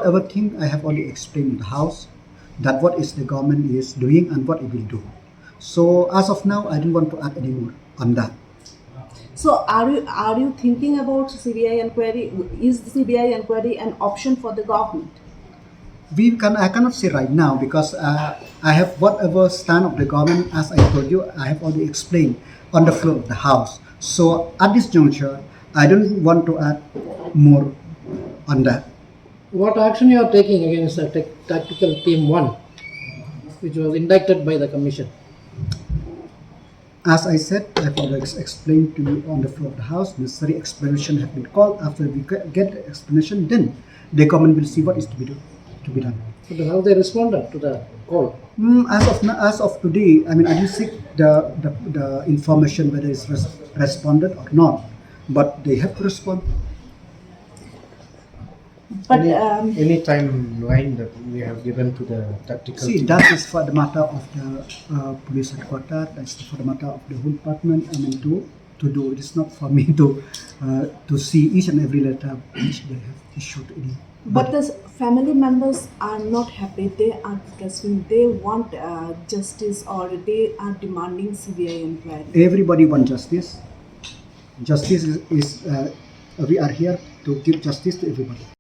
whatever thing I have already explained in the House, that what is the government is doing and what it will do. So as of now, I don't want to add any more on that. So are you thinking about CBI inquiry? Is the CBI inquiry an option for the government? I cannot say right now because I have whatever stand of the government, as I told you, I have already explained on the floor of the House. So at this juncture, I don't want to add more on that. What action you are taking against the tactical team 1, which was indicted by the commission? As I said, I have already explained to you on the floor of the House. Necessary explanation have been called. After we get the explanation, then the government will see what is to be done. But how they responded to the call? As of today, I mean, I didn't seek the information whether it's responded or not, but they have to respond. But Any timeline that we have given to the tactical See, team? that is for the matter of the police headquarters. That's for the matter of the whole department. I mean, to do. It is not for me to see each and every letter which they have issued. But the family members are not happy. They are protesting. They want justice, or they are demanding CBI inquiry. Everybody wants justice. Justice is we are here to give justice to everybody.